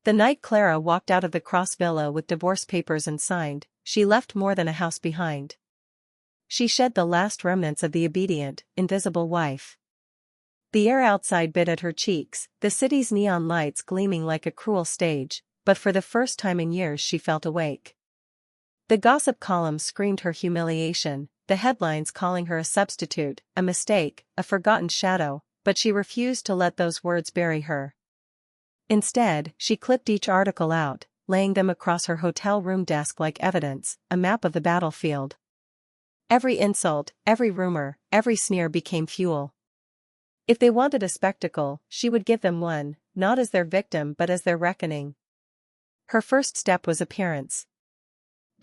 The night Clara walked out of the Cross Villa with divorce papers unsigned, she left more than a house behind. She shed the last remnants of the obedient, invisible wife. The air outside bit at her cheeks, the city's neon lights gleaming like a cruel stage, but for the first time in years she felt awake. The gossip columns screamed her humiliation, the headlines calling her a substitute, a mistake, a forgotten shadow, but she refused to let those words bury her. Instead, she clipped each article out, laying them across her hotel room desk like evidence, a map of the battlefield. Every insult, every rumor, every sneer became fuel. If they wanted a spectacle, she would give them one, not as their victim but as their reckoning. Her first step was appearance.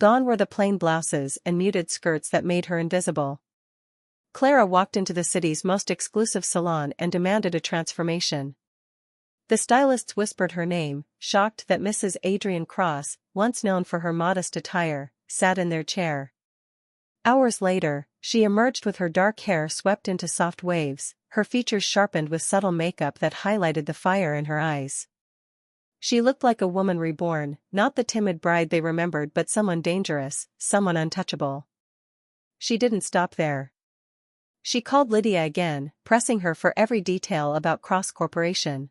Gone were the plain blouses and muted skirts that made her invisible. Clara walked into the city's most exclusive salon and demanded a transformation. The stylists whispered her name, shocked that Mrs. Adrian Cross, once known for her modest attire, sat in their chair. Hours later, she emerged with her dark hair swept into soft waves, her features sharpened with subtle makeup that highlighted the fire in her eyes. She looked like a woman reborn, not the timid bride they remembered but someone dangerous, someone untouchable. She didn't stop there. She called Lydia again, pressing her for every detail about Cross Corporation.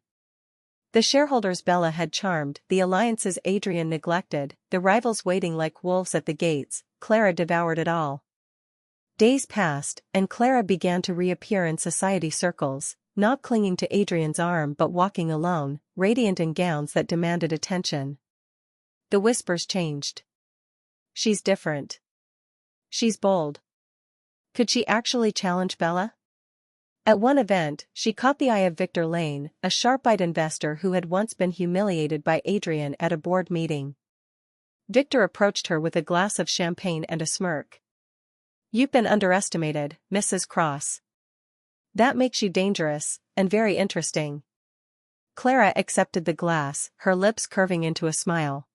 The shareholders Bella had charmed, the alliances Adrian neglected, the rivals waiting like wolves at the gates. Clara devoured it all. Days passed, and Clara began to reappear in society circles, not clinging to Adrian's arm but walking alone, radiant in gowns that demanded attention. The whispers changed. She's different. She's bold. Could she actually challenge Bella? At one event, she caught the eye of Victor Lane, a sharp-eyed investor who had once been humiliated by Adrian at a board meeting. Victor approached her with a glass of champagne and a smirk. "You've been underestimated, Mrs. Cross. That makes you dangerous, and very interesting." Clara accepted the glass, her lips curving into a smile.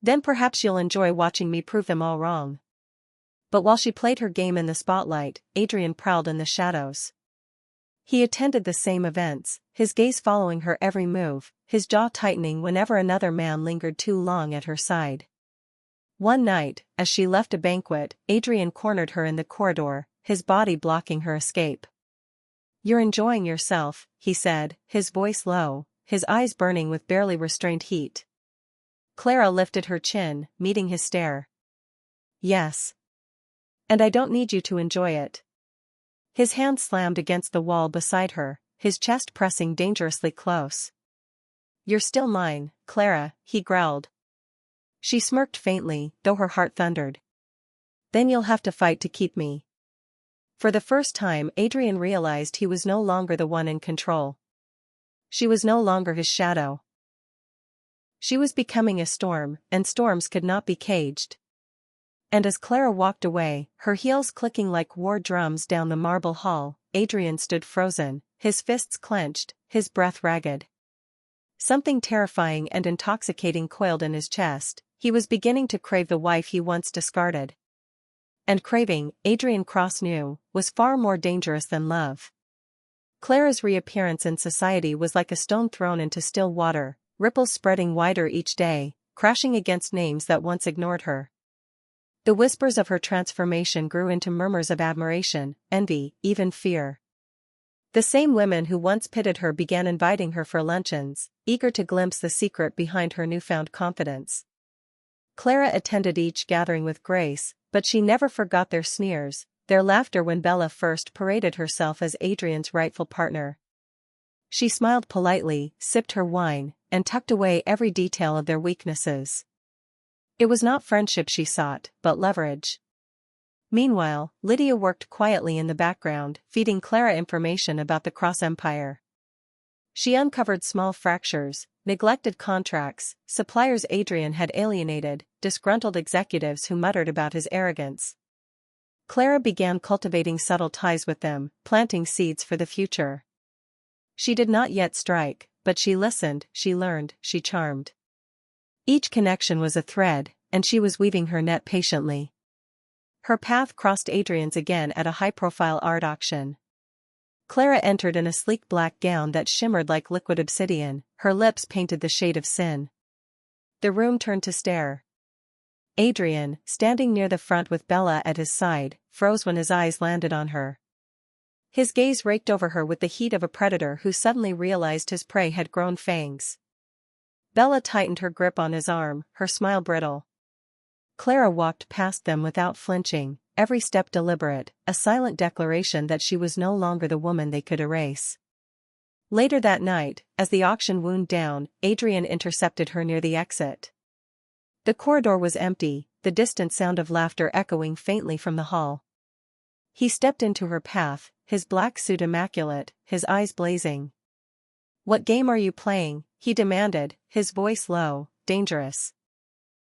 "Then perhaps you'll enjoy watching me prove them all wrong." But while she played her game in the spotlight, Adrian prowled in the shadows. He attended the same events, his gaze following her every move, his jaw tightening whenever another man lingered too long at her side. One night, as she left a banquet, Adrian cornered her in the corridor, his body blocking her escape. "You're enjoying yourself," he said, his voice low, his eyes burning with barely restrained heat. Clara lifted her chin, meeting his stare. "Yes. And I don't need you to enjoy it." His hand slammed against the wall beside her, his chest pressing dangerously close. "You're still mine, Clara," he growled. She smirked faintly, though her heart thundered. "Then you'll have to fight to keep me." For the first time Adrian realized he was no longer the one in control. She was no longer his shadow. She was becoming a storm, and storms could not be caged. And as Clara walked away, her heels clicking like war drums down the marble hall, Adrian stood frozen, his fists clenched, his breath ragged. Something terrifying and intoxicating coiled in his chest. He was beginning to crave the wife he once discarded. And craving, Adrian Cross knew, was far more dangerous than love. Clara's reappearance in society was like a stone thrown into still water, ripples spreading wider each day, crashing against names that once ignored her. The whispers of her transformation grew into murmurs of admiration, envy, even fear. The same women who once pitted her began inviting her for luncheons, eager to glimpse the secret behind her newfound confidence. Clara attended each gathering with grace, but she never forgot their sneers, their laughter when Bella first paraded herself as Adrian's rightful partner. She smiled politely, sipped her wine, and tucked away every detail of their weaknesses. It was not friendship she sought, but leverage. Meanwhile, Lydia worked quietly in the background, feeding Clara information about the Cross Empire. She uncovered small fractures, neglected contracts, suppliers Adrian had alienated, disgruntled executives who muttered about his arrogance. Clara began cultivating subtle ties with them, planting seeds for the future. She did not yet strike, but she listened, she learned, she charmed. Each connection was a thread, and she was weaving her net patiently. Her path crossed Adrian's again at a high-profile art auction. Clara entered in a sleek black gown that shimmered like liquid obsidian, her lips painted the shade of sin. The room turned to stare. Adrian, standing near the front with Bella at his side, froze when his eyes landed on her. His gaze raked over her with the heat of a predator who suddenly realized his prey had grown fangs. Bella tightened her grip on his arm, her smile brittle. Clara walked past them without flinching, every step deliberate, a silent declaration that she was no longer the woman they could erase. Later that night, as the auction wound down, Adrian intercepted her near the exit. The corridor was empty, the distant sound of laughter echoing faintly from the hall. He stepped into her path, his black suit immaculate, his eyes blazing. "What game are you playing?" he demanded, his voice low, dangerous.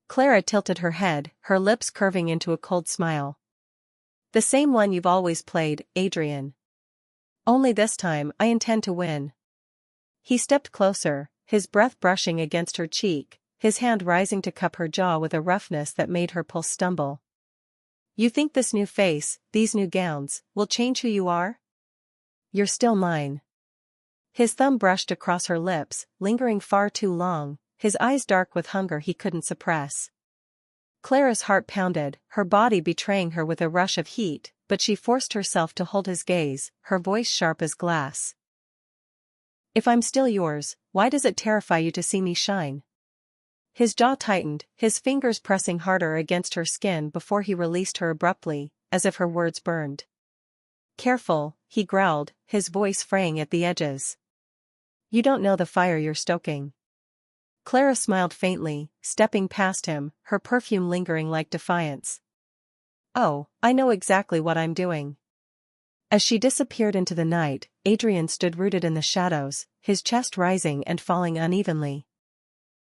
Clara tilted her head, her lips curving into a cold smile. "The same one you've always played, Adrian. Only this time I intend to win." He stepped closer, his breath brushing against her cheek, his hand rising to cup her jaw with a roughness that made her pulse stumble. "You think this new face, these new gowns, will change who you are? You're still mine." His thumb brushed across her lips, lingering far too long, his eyes dark with hunger he couldn't suppress. Clara's heart pounded, her body betraying her with a rush of heat, but she forced herself to hold his gaze, her voice sharp as glass. "If I'm still yours, why does it terrify you to see me shine?" His jaw tightened, his fingers pressing harder against her skin before he released her abruptly, as if her words burned. "Careful," he growled, his voice fraying at the edges. "You don't know the fire you're stoking." Clara smiled faintly, stepping past him, her perfume lingering like defiance. "Oh, I know exactly what I'm doing." As she disappeared into the night, Adrian stood rooted in the shadows, his chest rising and falling unevenly.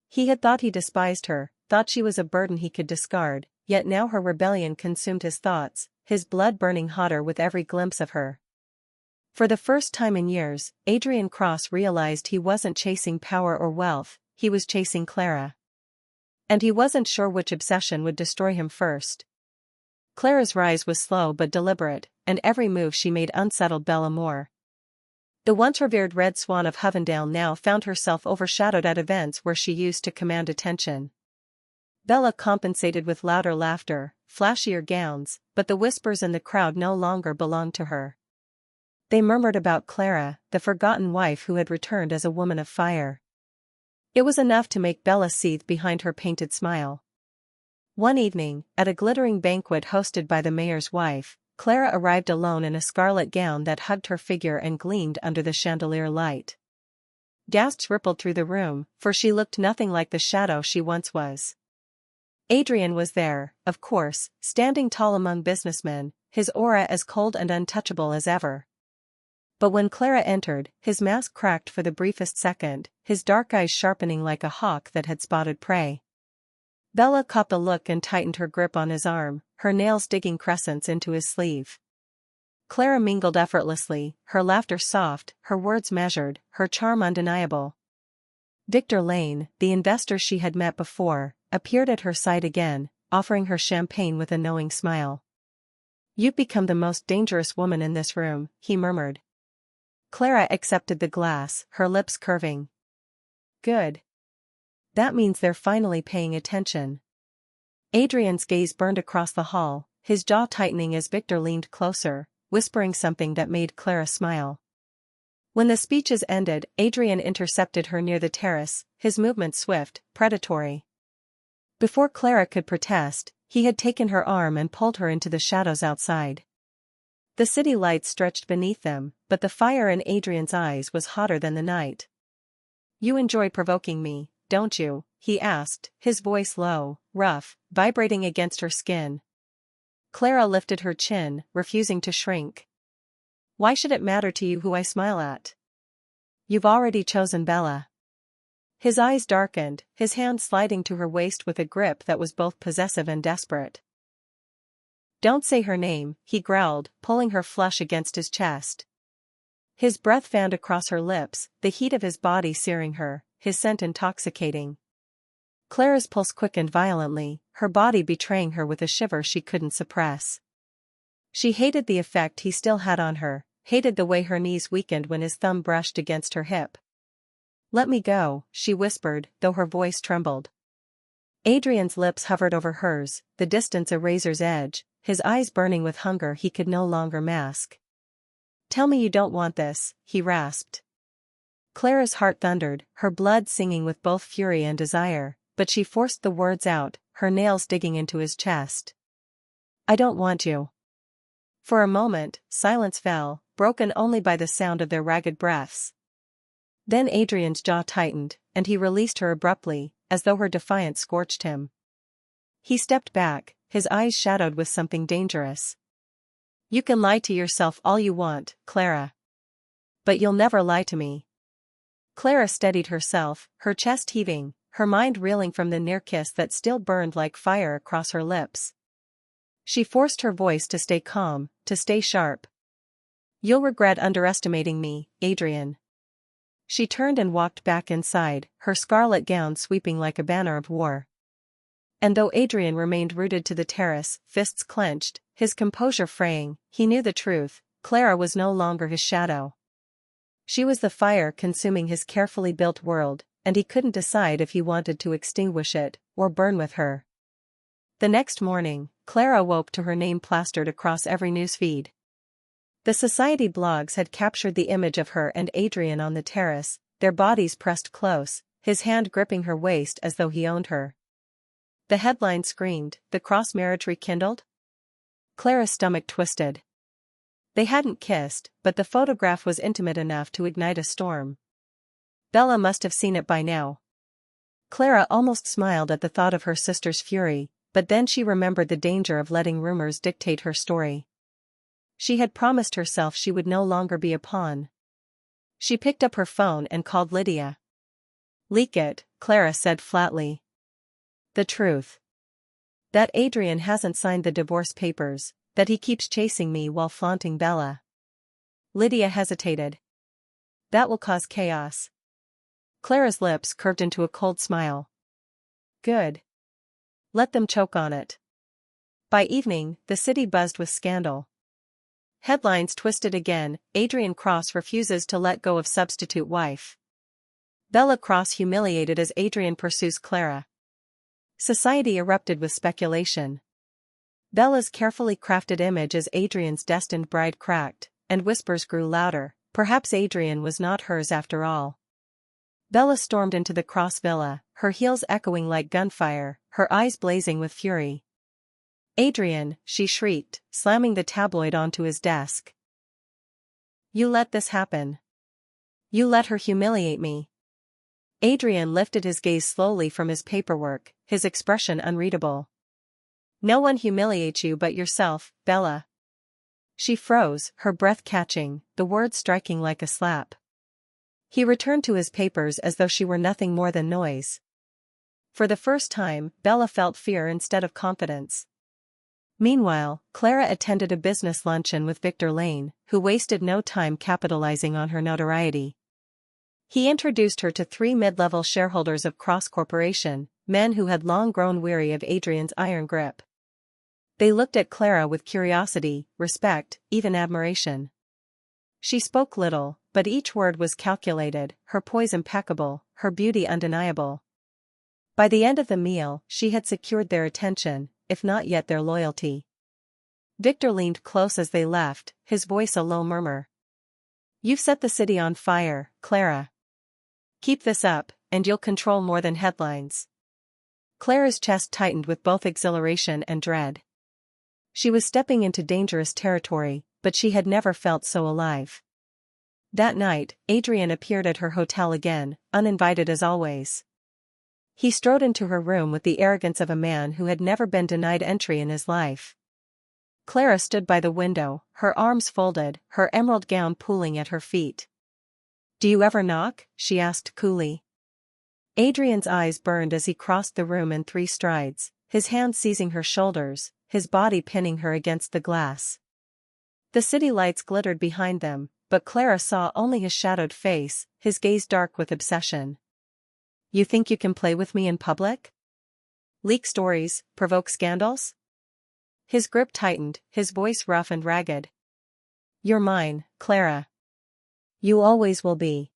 He had thought he despised her, thought she was a burden he could discard, yet now her rebellion consumed his thoughts, his blood burning hotter with every glimpse of her. For the first time in years, Adrian Cross realized he wasn't chasing power or wealth, he was chasing Clara. And he wasn't sure which obsession would destroy him first. Clara's rise was slow but deliberate, and every move she made unsettled Bella more. The once revered Red Swan of Hovendale now found herself overshadowed at events where she used to command attention. Bella compensated with louder laughter, flashier gowns, but the whispers in the crowd no longer belonged to her. They murmured about Clara, the forgotten wife who had returned as a woman of fire. It was enough to make Bella seethe behind her painted smile. One evening, at a glittering banquet hosted by the mayor's wife, Clara arrived alone in a scarlet gown that hugged her figure and gleamed under the chandelier light. Gasps rippled through the room, for she looked nothing like the shadow she once was. Adrian was there, of course, standing tall among businessmen, his aura as cold and untouchable as ever. But when Clara entered, his mask cracked for the briefest second, his dark eyes sharpening like a hawk that had spotted prey. Bella caught the look and tightened her grip on his arm, her nails digging crescents into his sleeve. Clara mingled effortlessly, her laughter soft, her words measured, her charm undeniable. Victor Lane, the investor she had met before, appeared at her side again, offering her champagne with a knowing smile. "You've become the most dangerous woman in this room," he murmured. Clara accepted the glass, her lips curving. "Good. That means they're finally paying attention." Adrian's gaze burned across the hall, his jaw tightening as Victor leaned closer, whispering something that made Clara smile. When the speeches ended, Adrian intercepted her near the terrace, his movements swift, predatory. Before Clara could protest, he had taken her arm and pulled her into the shadows outside. The city lights stretched beneath them, but the fire in Adrian's eyes was hotter than the night. "You enjoy provoking me, don't you?" he asked, his voice low, rough, vibrating against her skin. Clara lifted her chin, refusing to shrink. "Why should it matter to you who I smile at? You've already chosen Bella." His eyes darkened, his hand sliding to her waist with a grip that was both possessive and desperate. "Don't say her name," he growled, pulling her flush against his chest. His breath fanned across her lips, the heat of his body searing her, his scent intoxicating. Clara's pulse quickened violently, her body betraying her with a shiver she couldn't suppress. She hated the effect he still had on her, hated the way her knees weakened when his thumb brushed against her hip. "Let me go," she whispered, though her voice trembled. Adrian's lips hovered over hers, the distance a razor's edge, his eyes burning with hunger he could no longer mask. "Tell me you don't want this," he rasped. Clara's heart thundered, her blood singing with both fury and desire, but she forced the words out, her nails digging into his chest. "I don't want you." For a moment, silence fell, broken only by the sound of their ragged breaths. Then Adrian's jaw tightened, and he released her abruptly, as though her defiance scorched him. He stepped back, his eyes shadowed with something dangerous. "You can lie to yourself all you want, Clara. But you'll never lie to me." Clara steadied herself, her chest heaving, her mind reeling from the near kiss that still burned like fire across her lips. She forced her voice to stay calm, to stay sharp. "You'll regret underestimating me, Adrian." She turned and walked back inside, her scarlet gown sweeping like a banner of war. And though Adrian remained rooted to the terrace, fists clenched, his composure fraying, he knew the truth: Clara was no longer his shadow. She was the fire consuming his carefully built world, and he couldn't decide if he wanted to extinguish it, or burn with her. The next morning, Clara woke to her name plastered across every newsfeed. The society blogs had captured the image of her and Adrian on the terrace, their bodies pressed close, his hand gripping her waist as though he owned her. The headline screamed, "The cross-marriage rekindled?" Clara's stomach twisted. They hadn't kissed, but the photograph was intimate enough to ignite a storm. Bella must have seen it by now. Clara almost smiled at the thought of her sister's fury, but then she remembered the danger of letting rumors dictate her story. She had promised herself she would no longer be a pawn. She picked up her phone and called Lydia. "Leak it," Clara said flatly. "The truth. That Adrian hasn't signed the divorce papers, that he keeps chasing me while flaunting Bella." Lydia hesitated. "That will cause chaos." Clara's lips curved into a cold smile. "Good. Let them choke on it." By evening, the city buzzed with scandal. Headlines twisted again: Adrian Cross refuses to let go of substitute wife. Bella Cross humiliated as Adrian pursues Clara. Society erupted with speculation. Bella's carefully crafted image as Adrian's destined bride cracked, and whispers grew louder: perhaps Adrian was not hers after all. Bella stormed into the Cross villa, her heels echoing like gunfire, her eyes blazing with fury. "Adrian," she shrieked, slamming the tabloid onto his desk. "You let this happen. You let her humiliate me." Adrian lifted his gaze slowly from his paperwork, his expression unreadable. "No one humiliates you but yourself, Bella." She froze, her breath catching, the words striking like a slap. He returned to his papers as though she were nothing more than noise. For the first time, Bella felt fear instead of confidence. Meanwhile, Clara attended a business luncheon with Victor Lane, who wasted no time capitalizing on her notoriety. He introduced her to 3 mid-level shareholders of Cross Corporation, men who had long grown weary of Adrian's iron grip. They looked at Clara with curiosity, respect, even admiration. She spoke little, but each word was calculated, her poise impeccable, her beauty undeniable. By the end of the meal, she had secured their attention, if not yet their loyalty. Victor leaned close as they left, his voice a low murmur. "You've set the city on fire, Clara. Keep this up, and you'll control more than headlines." Clara's chest tightened with both exhilaration and dread. She was stepping into dangerous territory, but she had never felt so alive. That night, Adrian appeared at her hotel again, uninvited as always. He strode into her room with the arrogance of a man who had never been denied entry in his life. Clara stood by the window, her arms folded, her emerald gown pooling at her feet. "Do you ever knock?" she asked coolly. Adrian's eyes burned as he crossed the room in 3 strides, his hands seizing her shoulders, his body pinning her against the glass. The city lights glittered behind them, but Clara saw only his shadowed face, his gaze dark with obsession. "You think you can play with me in public? Leak stories, provoke scandals?" His grip tightened, his voice rough and ragged. You're mine, Clara. You always will be.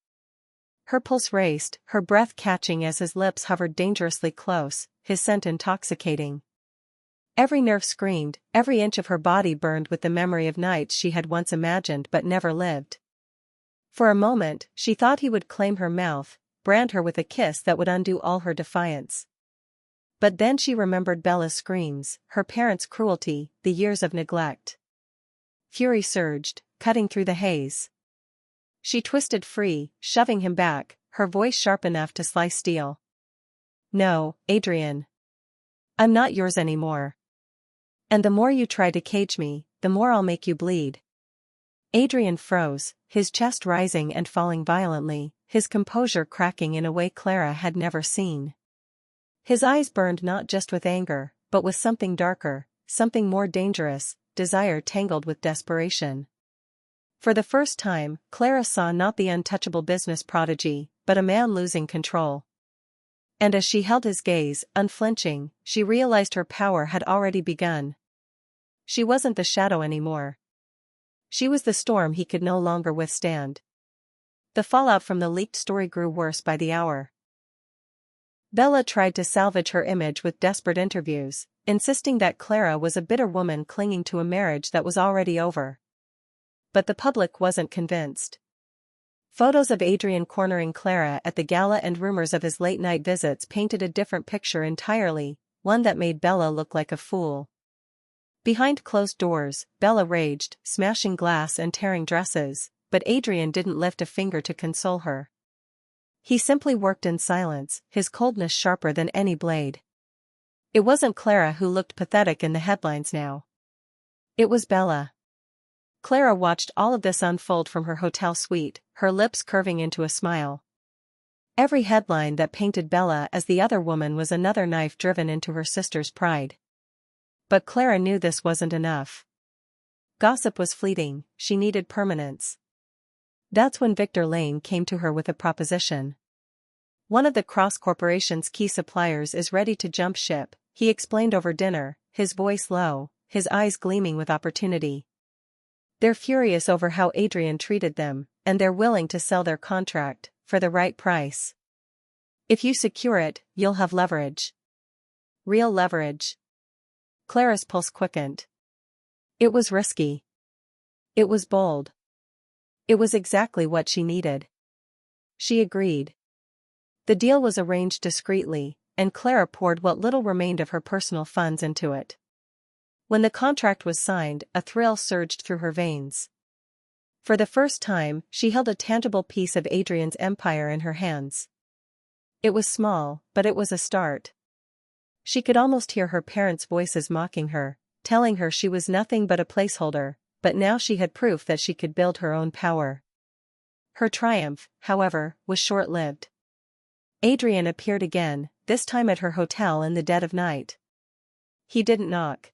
Her pulse raced, her breath catching as his lips hovered dangerously close, his scent intoxicating. Every nerve screamed, every inch of her body burned with the memory of nights she had once imagined but never lived. For a moment, she thought he would claim her mouth, brand her with a kiss that would undo all her defiance. But then she remembered Bella's screams, her parents' cruelty, the years of neglect. Fury surged, cutting through the haze. She twisted free, shoving him back, her voice sharp enough to slice steel. No, Adrian. I'm not yours anymore. And the more you try to cage me, the more I'll make you bleed. Adrian froze, his chest rising and falling violently, his composure cracking in a way Clara had never seen. His eyes burned not just with anger, but with something darker, something more dangerous, desire tangled with desperation. For the first time, Clara saw not the untouchable business prodigy, but a man losing control. And as she held his gaze, unflinching, she realized her power had already begun. She wasn't the shadow anymore. She was the storm he could no longer withstand. The fallout from the leaked story grew worse by the hour. Bella tried to salvage her image with desperate interviews, insisting that Clara was a bitter woman clinging to a marriage that was already over. But the public wasn't convinced. Photos of Adrian cornering Clara at the gala and rumors of his late-night visits painted a different picture entirely, one that made Bella look like a fool. Behind closed doors, Bella raged, smashing glass and tearing dresses, but Adrian didn't lift a finger to console her. He simply worked in silence, his coldness sharper than any blade. It wasn't Clara who looked pathetic in the headlines now. It was Bella. Clara watched all of this unfold from her hotel suite, her lips curving into a smile. Every headline that painted Bella as the other woman was another knife driven into her sister's pride. But Clara knew this wasn't enough. Gossip was fleeting, she needed permanence. That's when Victor Lane came to her with a proposition. One of the Cross Corporation's key suppliers is ready to jump ship, he explained over dinner, his voice low, his eyes gleaming with opportunity. They're furious over how Adrian treated them, and they're willing to sell their contract, for the right price. If you secure it, you'll have leverage. Real leverage. Clara's pulse quickened. It was risky. It was bold. It was exactly what she needed. She agreed. The deal was arranged discreetly, and Clara poured what little remained of her personal funds into it. When the contract was signed, a thrill surged through her veins. For the first time, she held a tangible piece of Adrian's empire in her hands. It was small, but it was a start. She could almost hear her parents' voices mocking her, telling her she was nothing but a placeholder, but now she had proof that she could build her own power. Her triumph, however, was short-lived. Adrian appeared again, this time at her hotel in the dead of night. He didn't knock.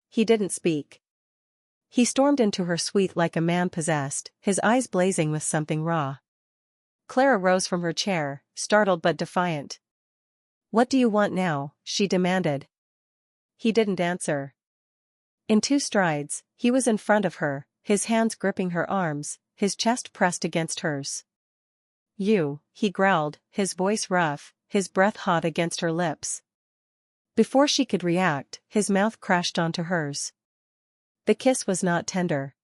He didn't speak. He stormed into her suite like a man possessed, his eyes blazing with something raw. Clara rose from her chair, startled but defiant. "What do you want now?" she demanded. He didn't answer. In 2 strides, he was in front of her, his hands gripping her arms, his chest pressed against hers. "You," he growled, his voice rough, his breath hot against her lips. Before she could react, his mouth crashed onto hers. The kiss was not tender.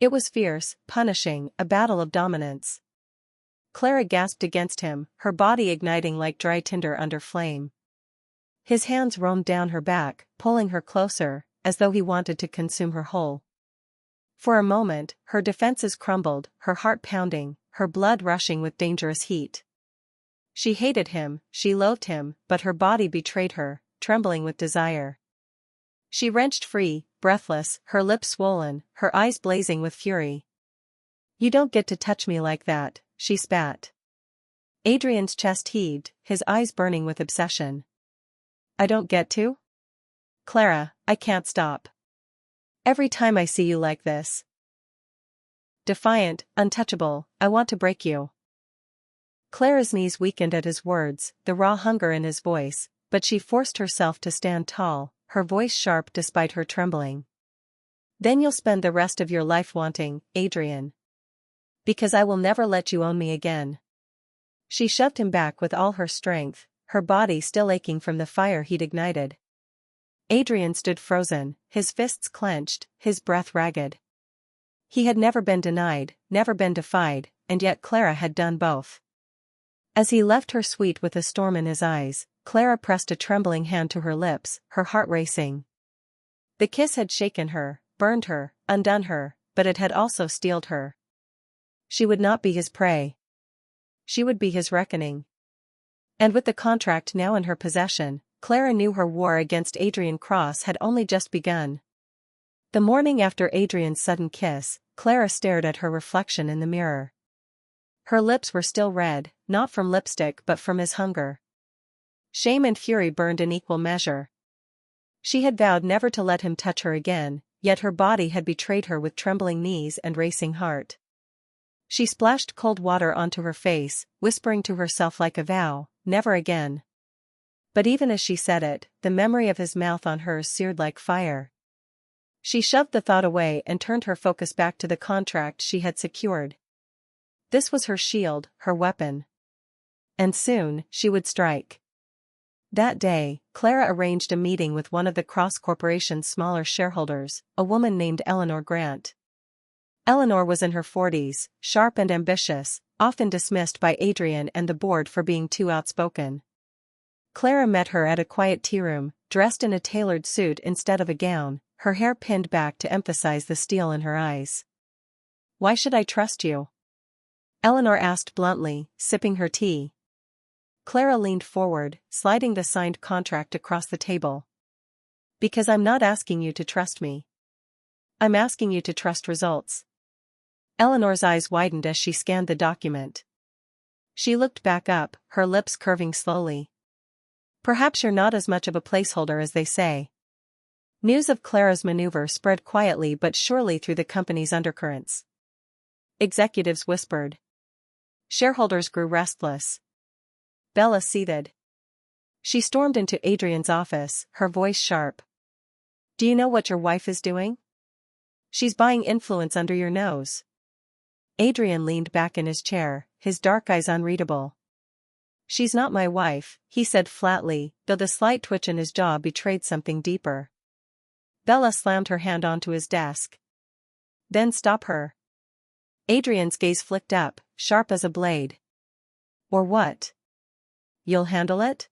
It was fierce, punishing, a battle of dominance. Clara gasped against him, her body igniting like dry tinder under flame. His hands roamed down her back, pulling her closer, as though he wanted to consume her whole. For a moment, her defenses crumbled, her heart pounding, her blood rushing with dangerous heat. She hated him, she loathed him, but her body betrayed her, trembling with desire. She wrenched free, breathless, her lips swollen, her eyes blazing with fury. "You don't get to touch me like that," she spat. Adrian's chest heaved, his eyes burning with obsession. "I don't get to? Clara, I can't stop. Every time I see you like this. Defiant, untouchable, I want to break you." Clara's knees weakened at his words, the raw hunger in his voice, but she forced herself to stand tall, her voice sharp despite her trembling. Then you'll spend the rest of your life wanting, Adrian. Because I will never let you own me again. She shoved him back with all her strength, her body still aching from the fire he'd ignited. Adrian stood frozen, his fists clenched, his breath ragged. He had never been denied, never been defied, and yet Clara had done both. As he left her suite with a storm in his eyes, Clara pressed a trembling hand to her lips, her heart racing. The kiss had shaken her, burned her, undone her, but it had also steeled her. She would not be his prey. She would be his reckoning. And with the contract now in her possession, Clara knew her war against Adrian Cross had only just begun. The morning after Adrian's sudden kiss, Clara stared at her reflection in the mirror. Her lips were still red, not from lipstick but from his hunger. Shame and fury burned in equal measure. She had vowed never to let him touch her again, yet her body had betrayed her with trembling knees and racing heart. She splashed cold water onto her face, whispering to herself like a vow, never again. But even as she said it, the memory of his mouth on hers seared like fire. She shoved the thought away and turned her focus back to the contract she had secured. This was her shield, her weapon. And soon, she would strike. That day, Clara arranged a meeting with one of the Cross Corporation's smaller shareholders, a woman named Eleanor Grant. Eleanor was in her 40s, sharp and ambitious, often dismissed by Adrian and the board for being too outspoken. Clara met her at a quiet tea room, dressed in a tailored suit instead of a gown, her hair pinned back to emphasize the steel in her eyes. "Why should I trust you?" Eleanor asked bluntly, sipping her tea. Clara leaned forward, sliding the signed contract across the table. "Because I'm not asking you to trust me. I'm asking you to trust results." Eleanor's eyes widened as she scanned the document. She looked back up, her lips curving slowly. "Perhaps you're not as much of a placeholder as they say." News of Clara's maneuver spread quietly but surely through the company's undercurrents. Executives whispered. Shareholders grew restless. Bella seethed. She stormed into Adrian's office, her voice sharp. "Do you know what your wife is doing? She's buying influence under your nose." Adrian leaned back in his chair, his dark eyes unreadable. "She's not my wife," he said flatly, though the slight twitch in his jaw betrayed something deeper. Bella slammed her hand onto his desk. "Then stop her." Adrian's gaze flicked up, sharp as a blade. "Or what? You'll handle it?"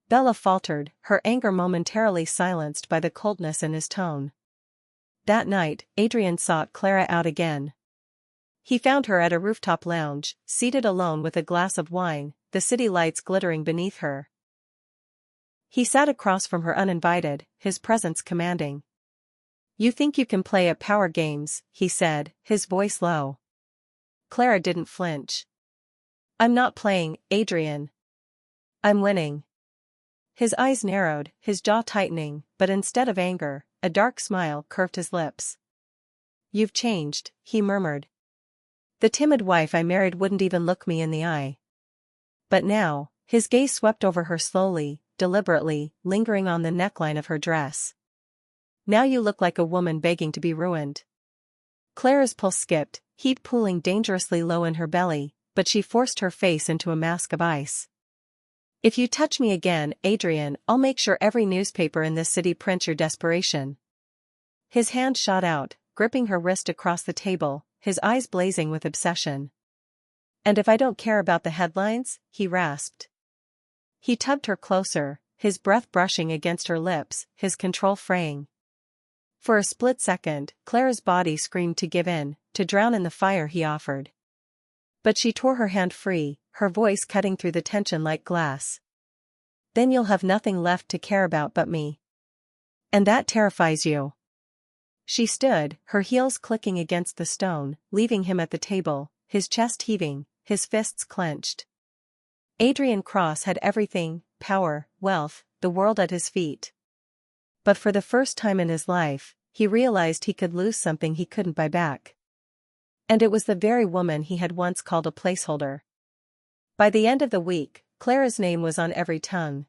Bella faltered, her anger momentarily silenced by the coldness in his tone. That night, Adrian sought Clara out again. He found her at a rooftop lounge, seated alone with a glass of wine, the city lights glittering beneath her. He sat across from her uninvited, his presence commanding. "You think you can play at power games," he said, his voice low. Clara didn't flinch. "I'm not playing, Adrian. I'm winning." His eyes narrowed, his jaw tightening, but instead of anger, a dark smile curved his lips. "You've changed," he murmured. "The timid wife I married wouldn't even look me in the eye. But now," his gaze swept over her slowly, deliberately, lingering on the neckline of her dress. "Now you look like a woman begging to be ruined." Clara's pulse skipped, heat pooling dangerously low in her belly, but she forced her face into a mask of ice. "If you touch me again, Adrian, I'll make sure every newspaper in this city prints your desperation." His hand shot out, gripping her wrist across the table, his eyes blazing with obsession. "And if I don't care about the headlines?" he rasped. He tugged her closer, his breath brushing against her lips, his control fraying. For a split second, Clara's body screamed to give in, to drown in the fire he offered. But she tore her hand free, her voice cutting through the tension like glass. "Then you'll have nothing left to care about but me. And that terrifies you." She stood, her heels clicking against the stone, leaving him at the table, his chest heaving, his fists clenched. Adrian Cross had everything, power, wealth, the world at his feet. But for the first time in his life, he realized he could lose something he couldn't buy back. And it was the very woman he had once called a placeholder. By the end of the week, Clara's name was on every tongue.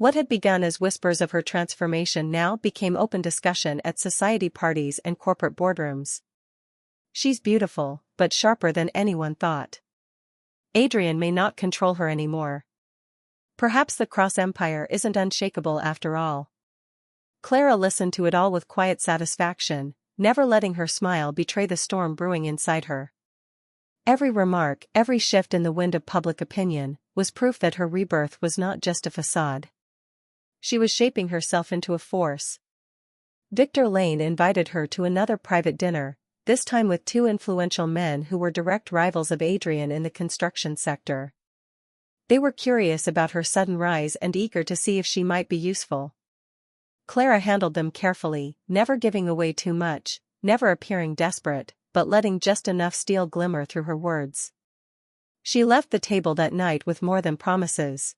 What had begun as whispers of her transformation now became open discussion at society parties and corporate boardrooms. She's beautiful, but sharper than anyone thought. Adrian may not control her anymore. Perhaps the Cross Empire isn't unshakable after all. Clara listened to it all with quiet satisfaction, never letting her smile betray the storm brewing inside her. Every remark, every shift in the wind of public opinion, was proof that her rebirth was not just a facade. She was shaping herself into a force. Victor Lane invited her to another private dinner, this time with two influential men who were direct rivals of Adrian in the construction sector. They were curious about her sudden rise and eager to see if she might be useful. Clara handled them carefully, never giving away too much, never appearing desperate, but letting just enough steel glimmer through her words. She left the table that night with more than promises.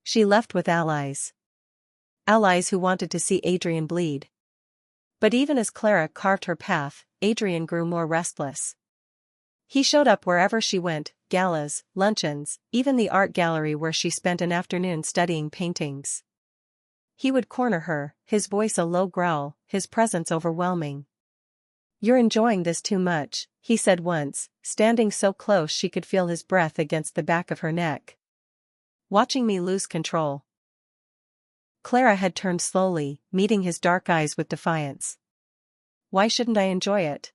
She left with allies. Allies who wanted to see Adrian bleed. But even as Clara carved her path, Adrian grew more restless. He showed up wherever she went, galas, luncheons, even the art gallery where she spent an afternoon studying paintings. He would corner her, his voice a low growl, his presence overwhelming. "You're enjoying this too much," he said once, standing so close she could feel his breath against the back of her neck. "Watching me lose control." Clara had turned slowly, meeting his dark eyes with defiance. "Why shouldn't I enjoy it?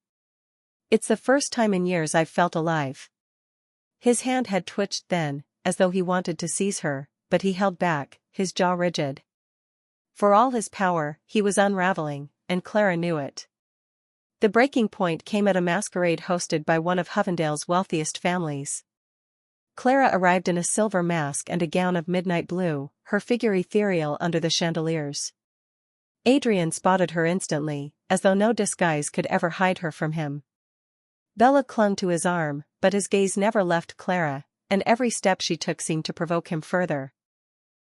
It's the first time in years I've felt alive." His hand had twitched then, as though he wanted to seize her, but he held back, his jaw rigid. For all his power, he was unraveling, and Clara knew it. The breaking point came at a masquerade hosted by one of Hovendale's wealthiest families. Clara arrived in a silver mask and a gown of midnight blue, her figure ethereal under the chandeliers. Adrian spotted her instantly, as though no disguise could ever hide her from him. Bella clung to his arm, but his gaze never left Clara, and every step she took seemed to provoke him further.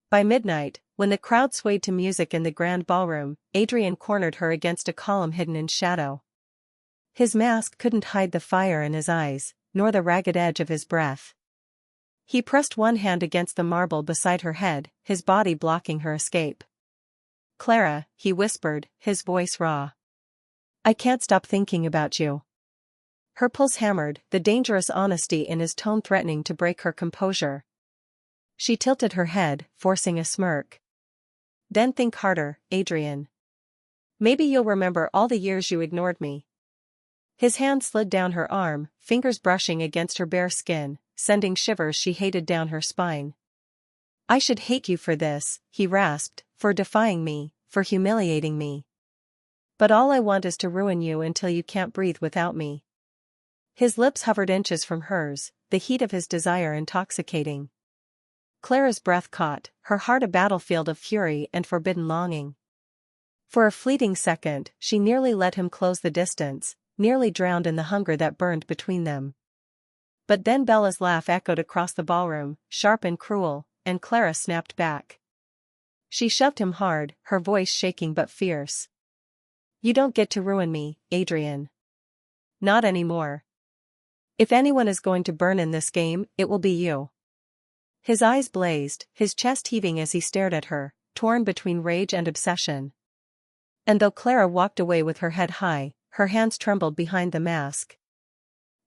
By midnight, when the crowd swayed to music in the grand ballroom, Adrian cornered her against a column hidden in shadow. His mask couldn't hide the fire in his eyes, nor the ragged edge of his breath. He pressed one hand against the marble beside her head, his body blocking her escape. "Clara," he whispered, his voice raw. "I can't stop thinking about you." Her pulse hammered, the dangerous honesty in his tone threatening to break her composure. She tilted her head, forcing a smirk. "Then think harder, Adrian. Maybe you'll remember all the years you ignored me." His hand slid down her arm, fingers brushing against her bare skin, sending shivers she hated down her spine. "I should hate you for this," he rasped, "for defying me, for humiliating me. But all I want is to ruin you until you can't breathe without me." His lips hovered inches from hers, the heat of his desire intoxicating. Clara's breath caught, her heart a battlefield of fury and forbidden longing. For a fleeting second, she nearly let him close the distance, nearly drowned in the hunger that burned between them. But then Bella's laugh echoed across the ballroom, sharp and cruel, and Clara snapped back. She shoved him hard, her voice shaking but fierce. "You don't get to ruin me, Adrian. Not anymore. If anyone is going to burn in this game, it will be you." His eyes blazed, his chest heaving as he stared at her, torn between rage and obsession. And though Clara walked away with her head high, her hands trembled behind the mask.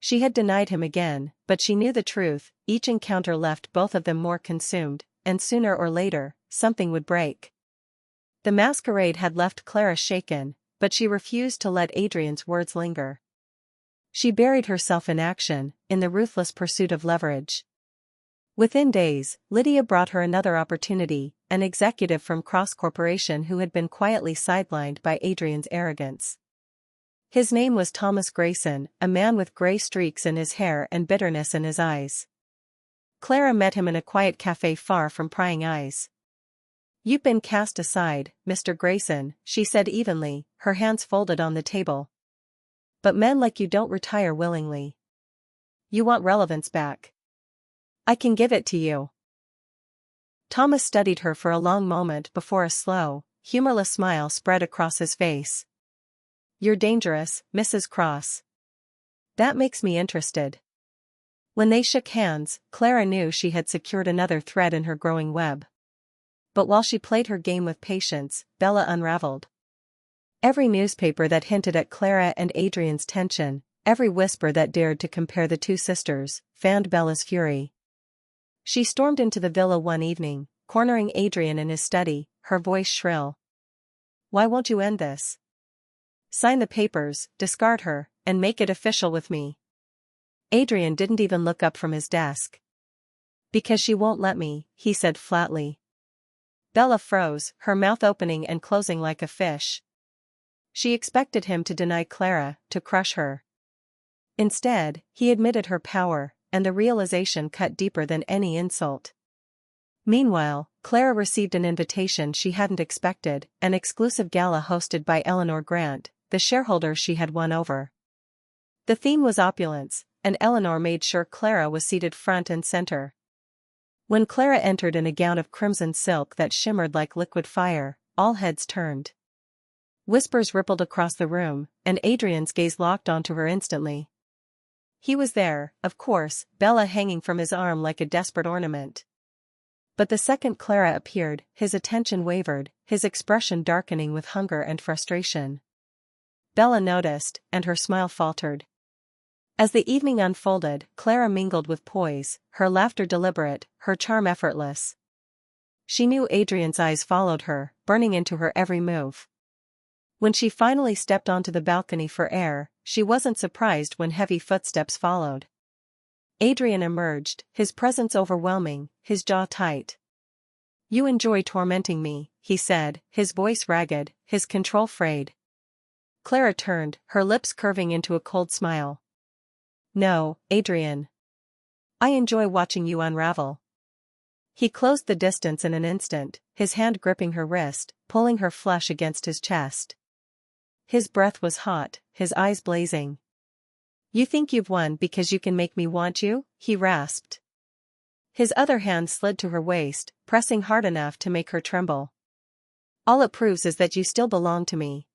She had denied him again, but she knew the truth, each encounter left both of them more consumed, and sooner or later, something would break. The masquerade had left Clara shaken, but she refused to let Adrian's words linger. She buried herself in action, in the ruthless pursuit of leverage. Within days, Lydia brought her another opportunity, an executive from Cross Corporation who had been quietly sidelined by Adrian's arrogance. His name was Thomas Grayson, a man with gray streaks in his hair and bitterness in his eyes. Clara met him in a quiet cafe far from prying eyes. "You've been cast aside, Mr. Grayson," she said evenly, her hands folded on the table. "But men like you don't retire willingly. You want relevance back. I can give it to you." Thomas studied her for a long moment before a slow, humorless smile spread across his face. "You're dangerous, Mrs. Cross. That makes me interested." When they shook hands, Clara knew she had secured another thread in her growing web. But while she played her game with patience, Bella unraveled. Every newspaper that hinted at Clara and Adrian's tension, every whisper that dared to compare the two sisters, fanned Bella's fury. She stormed into the villa one evening, cornering Adrian in his study, her voice shrill. "Why won't you end this? Sign the papers, discard her, and make it official with me." Adrian didn't even look up from his desk. "Because she won't let me," he said flatly. Bella froze, her mouth opening and closing like a fish. She expected him to deny Clara, to crush her. Instead, he admitted her power, and the realization cut deeper than any insult. Meanwhile, Clara received an invitation she hadn't expected, an exclusive gala hosted by Eleanor Grant, the shareholder she had won over. The theme was opulence, and Eleanor made sure Clara was seated front and center. When Clara entered in a gown of crimson silk that shimmered like liquid fire, all heads turned. Whispers rippled across the room, and Adrian's gaze locked onto her instantly. He was there, of course, Bella hanging from his arm like a desperate ornament. But the second Clara appeared, his attention wavered, his expression darkening with hunger and frustration. Bella noticed, and her smile faltered. As the evening unfolded, Clara mingled with poise, her laughter deliberate, her charm effortless. She knew Adrian's eyes followed her, burning into her every move. When she finally stepped onto the balcony for air, she wasn't surprised when heavy footsteps followed. Adrian emerged, his presence overwhelming, his jaw tight. "You enjoy tormenting me," he said, his voice ragged, his control frayed. Clara turned, her lips curving into a cold smile. "No, Adrian. I enjoy watching you unravel." He closed the distance in an instant, his hand gripping her wrist, pulling her flush against his chest. His breath was hot, his eyes blazing. "You think you've won because you can make me want you?" he rasped. His other hand slid to her waist, pressing hard enough to make her tremble. "All it proves is that you still belong to me."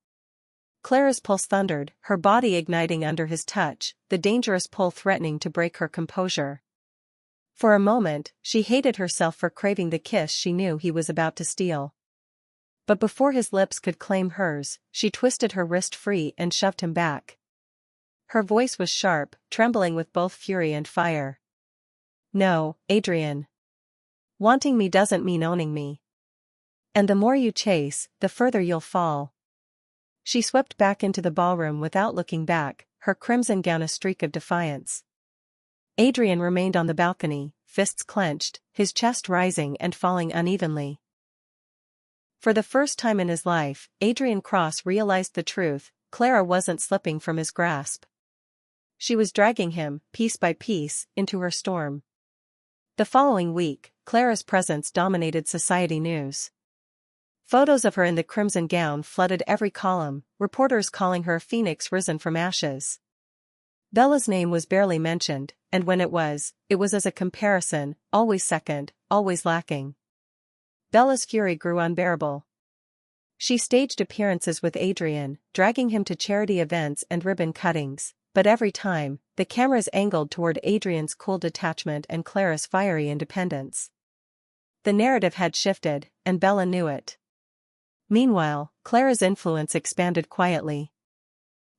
Clara's pulse thundered, her body igniting under his touch, the dangerous pull threatening to break her composure. For a moment, she hated herself for craving the kiss she knew he was about to steal. But before his lips could claim hers, she twisted her wrist free and shoved him back. Her voice was sharp, trembling with both fury and fire. "No, Adrian. Wanting me doesn't mean owning me. And the more you chase, the further you'll fall." She swept back into the ballroom without looking back, her crimson gown a streak of defiance. Adrian remained on the balcony, fists clenched, his chest rising and falling unevenly. For the first time in his life, Adrian Cross realized the truth: Clara wasn't slipping from his grasp. She was dragging him, piece by piece, into her storm. The following week, Clara's presence dominated society news. Photos of her in the crimson gown flooded every column, reporters calling her a phoenix risen from ashes. Bella's name was barely mentioned, and when it was as a comparison, always second, always lacking. Bella's fury grew unbearable. She staged appearances with Adrian, dragging him to charity events and ribbon cuttings, but every time, the cameras angled toward Adrian's cool detachment and Clara's fiery independence. The narrative had shifted, and Bella knew it. Meanwhile, Clara's influence expanded quietly.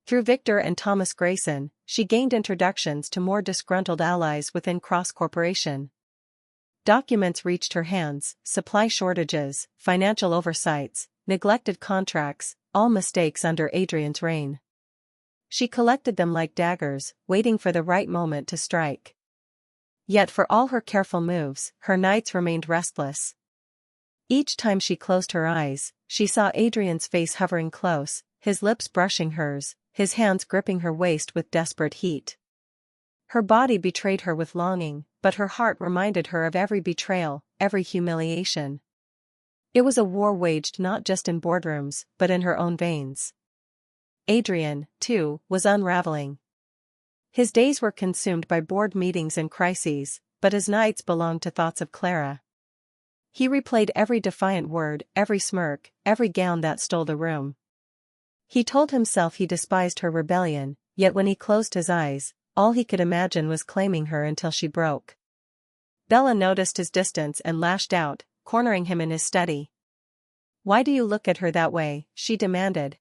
Through Victor and Thomas Grayson, she gained introductions to more disgruntled allies within Cross Corporation. Documents reached her hands: supply shortages, financial oversights, neglected contracts, all mistakes under Adrian's reign. She collected them like daggers, waiting for the right moment to strike. Yet for all her careful moves, her nights remained restless. Each time she closed her eyes, she saw Adrian's face hovering close, his lips brushing hers, his hands gripping her waist with desperate heat. Her body betrayed her with longing, but her heart reminded her of every betrayal, every humiliation. It was a war waged not just in boardrooms, but in her own veins. Adrian, too, was unraveling. His days were consumed by board meetings and crises, but his nights belonged to thoughts of Clara. He replayed every defiant word, every smirk, every gown that stole the room. He told himself he despised her rebellion, yet when he closed his eyes, all he could imagine was claiming her until she broke. Bella noticed his distance and lashed out, cornering him in his study. "Why do you look at her that way?" she demanded.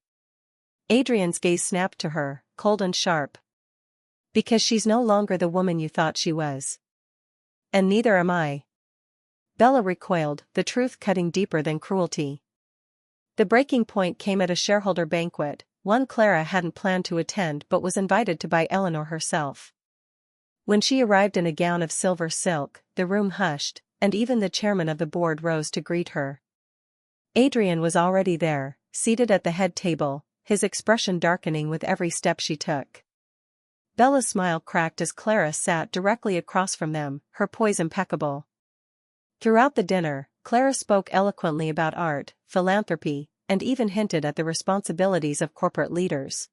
Adrian's gaze snapped to her, cold and sharp. "Because she's no longer the woman you thought she was. And neither am I." Bella recoiled, the truth cutting deeper than cruelty. The breaking point came at a shareholder banquet, one Clara hadn't planned to attend but was invited to by Eleanor herself. When she arrived in a gown of silver silk, the room hushed, and even the chairman of the board rose to greet her. Adrian was already there, seated at the head table, his expression darkening with every step she took. Bella's smile cracked as Clara sat directly across from them, her poise impeccable. Throughout the dinner, Clara spoke eloquently about art, philanthropy, and even hinted at the responsibilities of corporate leaders.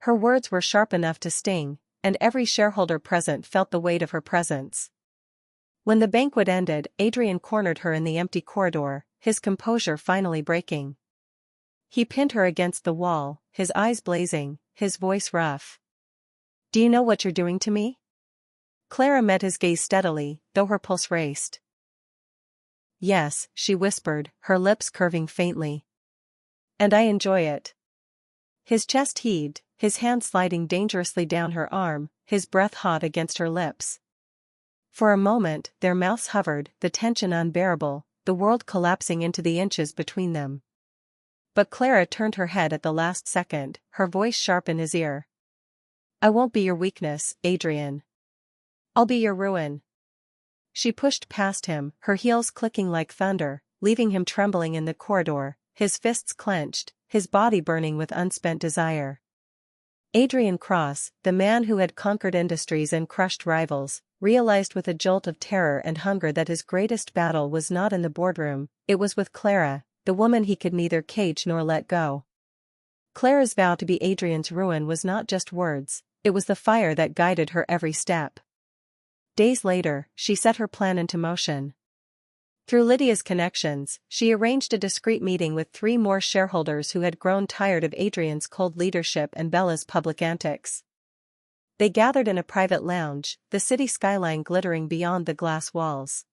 Her words were sharp enough to sting, and every shareholder present felt the weight of her presence. When the banquet ended, Adrian cornered her in the empty corridor, his composure finally breaking. He pinned her against the wall, his eyes blazing, his voice rough. "Do you know what you're doing to me?" Clara met his gaze steadily, though her pulse raced. "Yes," she whispered, her lips curving faintly. "And I enjoy it." His chest heaved, his hand sliding dangerously down her arm, his breath hot against her lips. For a moment, their mouths hovered, the tension unbearable, the world collapsing into the inches between them. But Clara turned her head at the last second, her voice sharp in his ear. "I won't be your weakness, Adrian. I'll be your ruin." She pushed past him, her heels clicking like thunder, leaving him trembling in the corridor, his fists clenched, his body burning with unspent desire. Adrian Cross, the man who had conquered industries and crushed rivals, realized with a jolt of terror and hunger that his greatest battle was not in the boardroom, it was with Clara, the woman he could neither cage nor let go. Clara's vow to be Adrian's ruin was not just words, it was the fire that guided her every step. Days later, she set her plan into motion. Through Lydia's connections, she arranged a discreet meeting with 3 more shareholders who had grown tired of Adrian's cold leadership and Bella's public antics. They gathered in a private lounge, the city skyline glittering beyond the glass walls.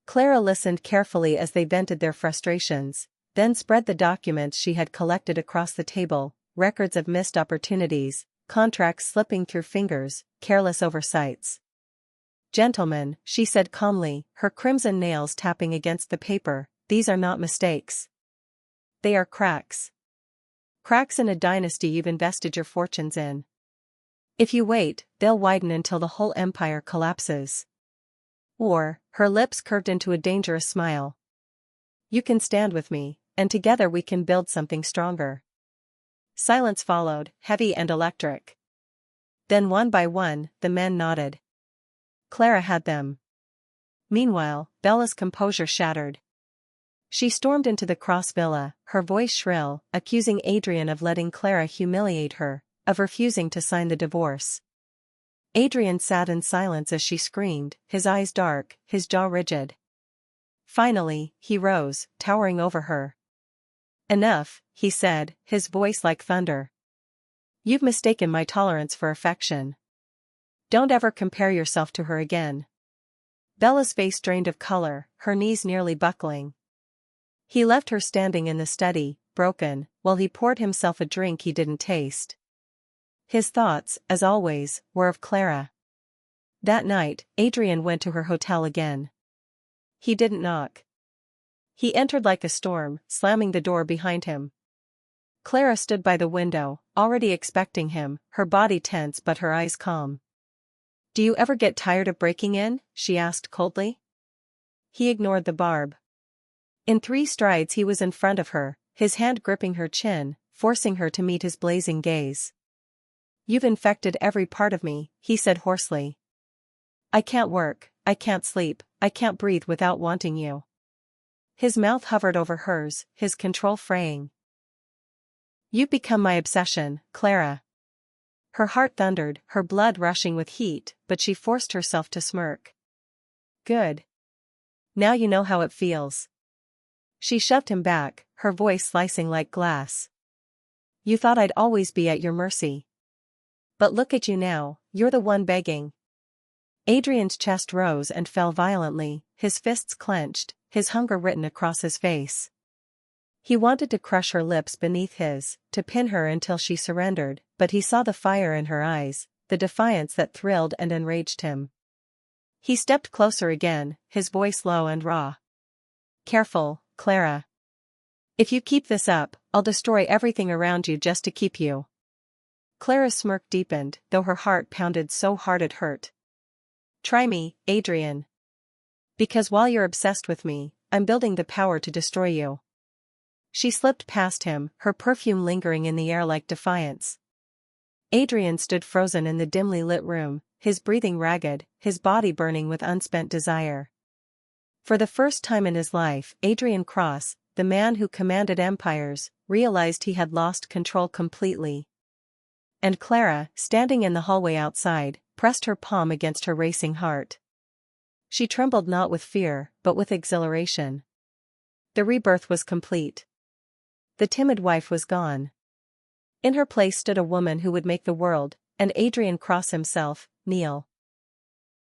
Clara listened carefully as they vented their frustrations, then spread the documents she had collected across the table, records of missed opportunities, contracts slipping through fingers, careless oversights. "Gentlemen," she said calmly, her crimson nails tapping against the paper, "these are not mistakes. They are cracks. Cracks in a dynasty you've invested your fortunes in. If you wait, they'll widen until the whole empire collapses. Or," her lips curved into a dangerous smile, "you can stand with me, and together we can build something stronger." Silence followed, heavy and electric. Then one by one, the men nodded. Clara had them. Meanwhile, Bella's composure shattered. She stormed into the Cross Villa, her voice shrill, accusing Adrian of letting Clara humiliate her, of refusing to sign the divorce. Adrian sat in silence as she screamed, his eyes dark, his jaw rigid. Finally, he rose, towering over her. "Enough," he said, his voice like thunder. "You've mistaken my tolerance for affection. Don't ever compare yourself to her again." Bella's face drained of color, her knees nearly buckling. He left her standing in the study, broken, while he poured himself a drink he didn't taste. His thoughts, as always, were of Clara. That night, Adrian went to her hotel again. He didn't knock. He entered like a storm, slamming the door behind him. Clara stood by the window, already expecting him, her body tense but her eyes calm. "Do you ever get tired of breaking in?" she asked coldly. He ignored the barb. In 3 strides he was in front of her, his hand gripping her chin, forcing her to meet his blazing gaze. "You've infected every part of me," he said hoarsely. "I can't work, I can't sleep, I can't breathe without wanting you." His mouth hovered over hers, his control fraying. "You've become my obsession, Clara." Her heart thundered, her blood rushing with heat, but she forced herself to smirk. "Good. Now you know how it feels." She shoved him back, her voice slicing like glass. "You thought I'd always be at your mercy. But look at you now, you're the one begging." Adrian's chest rose and fell violently, his fists clenched, his hunger written across his face. He wanted to crush her lips beneath his, to pin her until she surrendered, but he saw the fire in her eyes, the defiance that thrilled and enraged him. He stepped closer again, his voice low and raw. "Careful, Clara. If you keep this up, I'll destroy everything around you just to keep you." Clara's smirk deepened, though her heart pounded so hard it hurt. "Try me, Adrian. Because while you're obsessed with me, I'm building the power to destroy you." She slipped past him, her perfume lingering in the air like defiance. Adrian stood frozen in the dimly lit room, his breathing ragged, his body burning with unspent desire. For the first time in his life, Adrian Cross, the man who commanded empires, realized he had lost control completely. And Clara, standing in the hallway outside, pressed her palm against her racing heart. She trembled not with fear, but with exhilaration. The rebirth was complete. The timid wife was gone. In her place stood a woman who would make the world, and Adrian Cross himself, kneel.